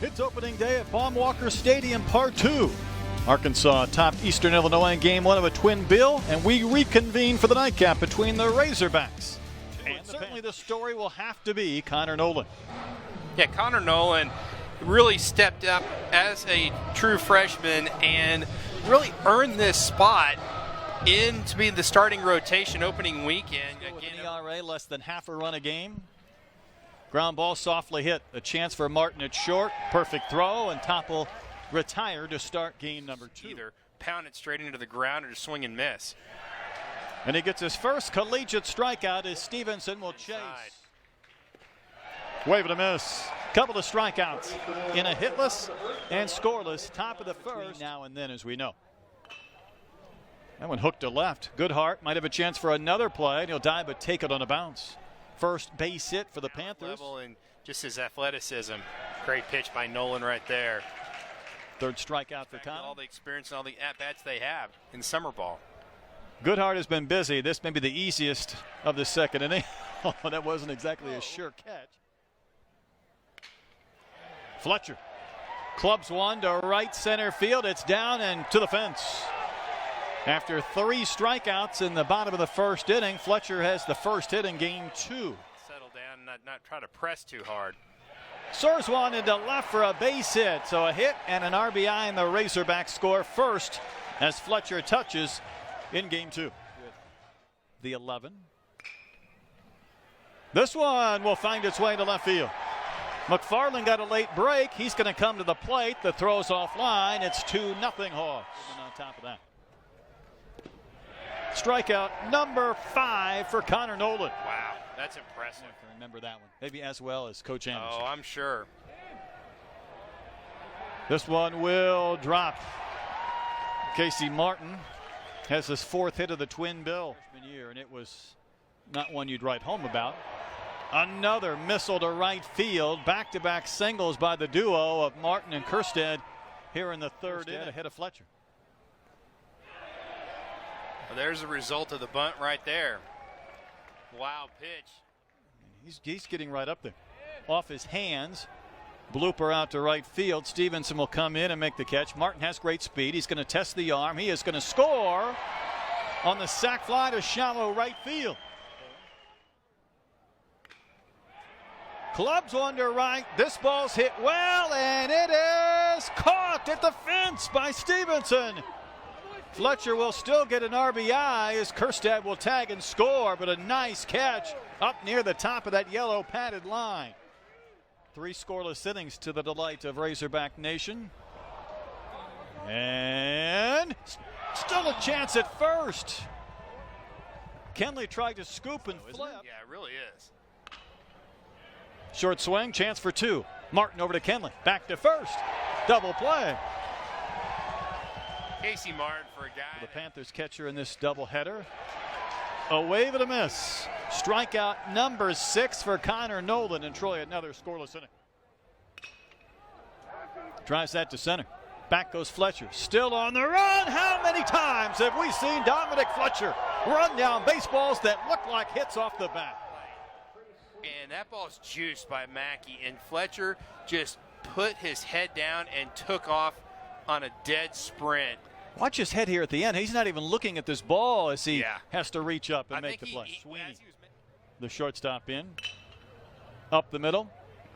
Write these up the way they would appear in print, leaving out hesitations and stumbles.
It's opening day at Baum-Walker Stadium, Part 2. Arkansas topped Eastern Illinois in Game 1 of a twin bill, and we reconvene for the nightcap between the Razorbacks. And certainly the story will have to be Connor Nolan. Yeah, Connor Nolan really stepped up as a true freshman and really earned this spot in to be the starting rotation opening weekend. Again, ERA less than half a run a game. Ground ball softly hit. A chance for Martin at short. Perfect throw, and Topple retired to start game number 2. Either pound it straight into the ground or just swing and miss. And he gets his first collegiate strikeout as Stevenson will chase. Wave and a miss. Couple of strikeouts in a hitless and scoreless top of the first. Now and then, as we know. That one hooked to left. Goodhart might have a chance for another play, and he'll dive but take it on a bounce. First base hit for the Panthers. And just his athleticism. Great pitch by Nolan right there. Third strikeout for Connor. All the experience and all the at-bats they have in summer ball. Goodhart has been busy. This may be the easiest of the second inning. Oh, that wasn't exactly a sure catch. Fletcher clubs one to right center field. It's down and to the fence. After 3 strikeouts in the bottom of the first inning, Fletcher has the first hit in game 2. Settle down and not try to press too hard. Soars one into left for a base hit. So a hit and an RBI, and the Razorbacks score first as Fletcher touches in game 2. The 11. This one will find its way to left field. McFarland got a late break. He's going to come to the plate. The throw's offline. It's 2-0 Hawks. And on top of that, strikeout number 5 for Connor Nolan. Wow, that's impressive. I can remember that one. Maybe as well as Coach Anderson. Oh, I'm sure. This one will drop. Casey Martin has his 4th hit of the twin bill year, and it was not one you'd write home about. Another missile to right field. Back-to-back singles by the duo of Martin and Kerstead here in the third inning ahead of Fletcher. Well, there's the result of the bunt right there. Wild pitch. He's getting right up there. Off his hands. Blooper out to right field. Stevenson will come in and make the catch. Martin has great speed. He's going to test the arm. He is going to score on the sac fly to shallow right field. Clubs one to right. This ball's hit well, and it is caught at the fence by Stevenson. Fletcher will still get an RBI as Kerstead will tag and score, but a nice catch up near the top of that yellow padded line. 3 scoreless innings to the delight of Razorback Nation. And still a chance at first. Kenley tried to scoop and flip. Yeah, it really is. Short swing, chance for 2. Martin over to Kenley. Back to first. Double play. Casey Martin for a guy. The Panthers catcher in this doubleheader. A wave and a miss. Strikeout number 6 for Connor Nolan, and Troy another scoreless inning. Drives that to center. Back goes Fletcher. Still on the run. How many times have we seen Dominic Fletcher run down baseballs that look like hits off the bat? And that ball's juiced by Mackey, and Fletcher just put his head down and took off on a dead sprint. Watch his head here at the end. He's not even looking at this ball as he has to reach up and make the play. Sweeney, the shortstop in. Up the middle.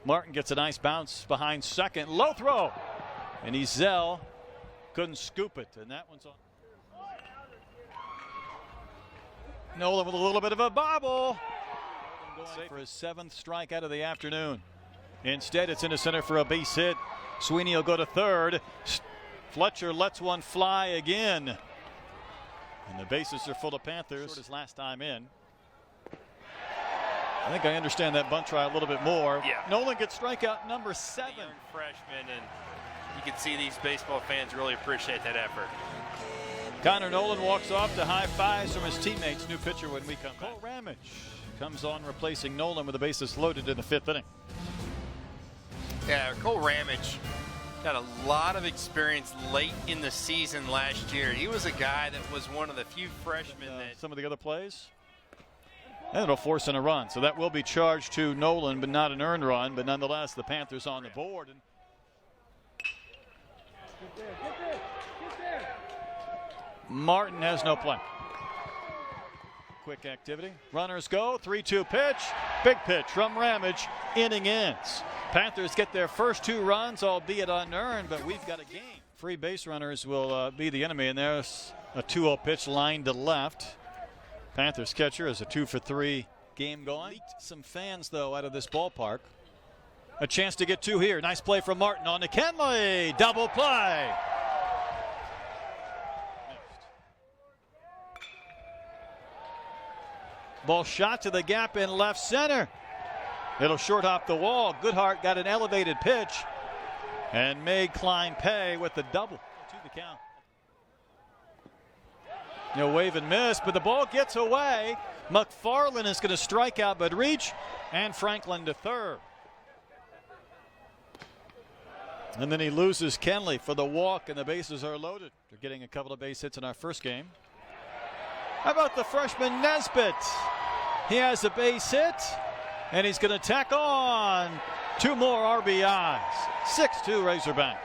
Martin gets a nice bounce behind second. Low throw. And Ezel couldn't scoop it, and that one's on. Nolan with a little bit of a bobble. Going for his 7th strikeout of the afternoon. Instead, it's into center for a base hit. Sweeney will go to third. Fletcher lets one fly again. And the bases are full of Panthers. Short his last time in. I think I understand that bunt try a little bit more. Yeah. Nolan gets strikeout number 7. Young freshman, and you can see these baseball fans really appreciate that effort. Connor Nolan walks off to high fives from his teammates. New pitcher when we come back. Cole Ramage comes on replacing Nolan with the bases loaded in the 5th inning. Yeah, Cole Ramage got a lot of experience late in the season last year. He was a guy that was one of the few freshmen that... Some of the other plays. And it'll force in a run. So that will be charged to Nolan, but not an earned run. But nonetheless, the Panthers on the board. And Martin has no play. Quick activity. Runners go. 3-2 pitch. Big pitch from Ramage. Inning ends. Panthers get their first 2 runs, albeit unearned, but we've got a game. Free base runners will be the enemy, and there's a 2-0 pitch lined to left. Panthers catcher is a 2-for-3 game going. Leaked some fans, though, out of this ballpark. A chance to get 2 here. Nice play from Martin on to Kenley. Double play. Ball shot to the gap in left center. It'll short hop the wall. Goodhart got an elevated pitch and made Klein pay with the double to the count. Wave and miss, but the ball gets away. McFarland is going to strike out but reach, and Franklin to third. And then he loses Kenley for the walk, and the bases are loaded. They're getting a couple of base hits in our first game. How about the freshman Nesbitt? He has a base hit, and he's going to tack on 2 more RBIs. 6-2 Razorbacks.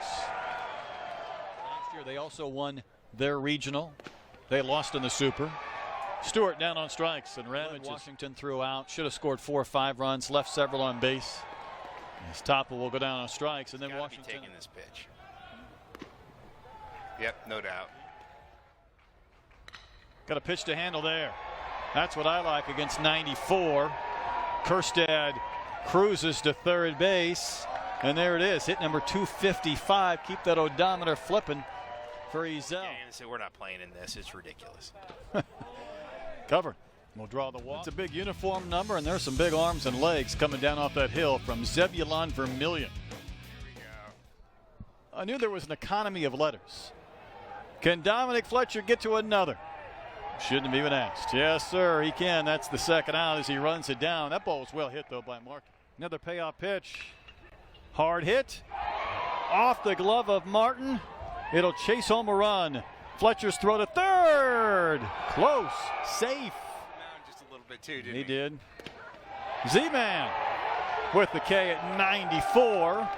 Last year they also won their regional. They lost in the Super. Stewart down on strikes, and Ramage Washington threw out. Should have scored 4 or 5 runs, left several on base. As Topple will go down on strikes, and then Washington taking this pitch. Yep, no doubt. Got a pitch to handle there. That's what I like against 94. Kerstad cruises to third base, and there it is. Hit number 255. Keep that odometer flipping for Ezel. We're not playing in this. It's ridiculous. Cover. We'll draw the walk. It's a big uniform number, and there's some big arms and legs coming down off that hill from Zebulon Vermillion. Here we go. I knew there was an economy of letters. Can Dominic Fletcher get to another? Shouldn't have even asked. Yes, sir, he can. That's the second out as he runs it down. That ball was well hit, though, by Mark. Another payoff pitch. Hard hit. Off the glove of Martin. It'll chase home a run. Fletcher's throw to third. Close. Safe. Just a little bit too, didn't he? He did. Z-Man with the K at 94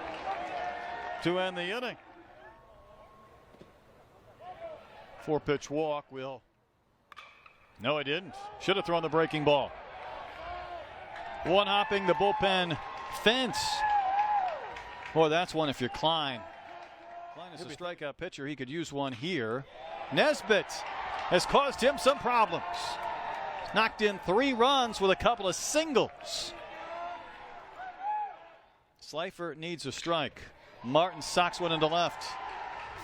to end the inning. 4-pitch walk. No, he didn't. Should have thrown the breaking ball. One hopping the bullpen fence. Boy, that's one if you're Klein. Klein is a strikeout pitcher. He could use one here. Nesbitt has caused him some problems. Knocked in 3 runs with a couple of singles. Slifer needs a strike. Martin socks one into left.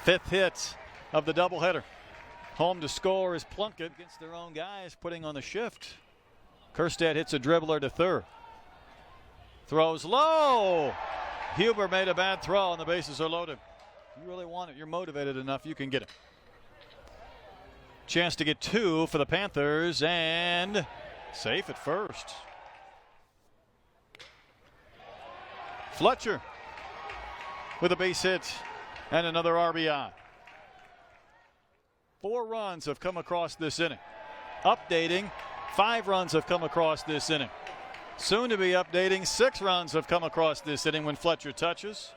5th hit of the doubleheader. Home to score is Plunkett against their own guys, putting on the shift. Kerstad hits a dribbler to third. Throws low. Huber made a bad throw, and the bases are loaded. You really want it. You're motivated enough. You can get it. Chance to get 2 for the Panthers, and safe at first. Fletcher with a base hit and another RBI. 4 runs have come across this inning. Updating, 5 runs have come across this inning. Soon to be updating, 6 runs have come across this inning when Fletcher touches.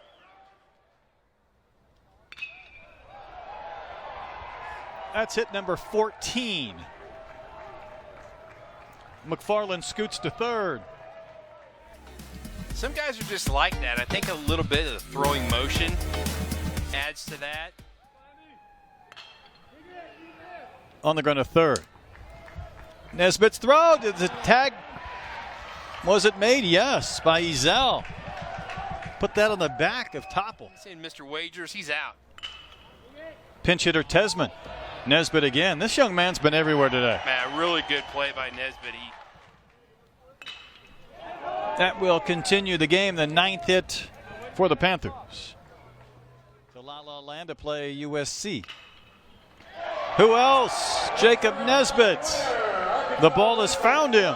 That's hit number 14. McFarland scoots to third. Some guys are just like that. I think a little bit of the throwing motion adds to that. On the ground to third. Nesbitt's throw. Did the tag, was it made? Yes, by Ezel. Put that on the back of Topple. Saying Mr. Wagers, he's out. Pinch hitter Tesman. Nesbitt again. This young man's been everywhere today. Man, really good play by Nesbitt. That will continue the game. The 9th hit for the Panthers. To La La Land to play USC. Who else? Jacob Nesbitt. The ball has found him.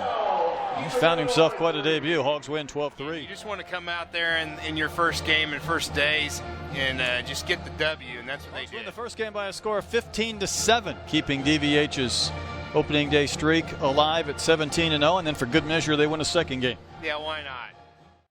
He's found himself quite a debut. Hogs win 12-3. You just want to come out there in your first game and first days and just get the W, and that's what they did. Win the first game by a score of 15-7, keeping DVH's opening day streak alive at 17-0, and then for good measure they win a second game. Yeah, why not?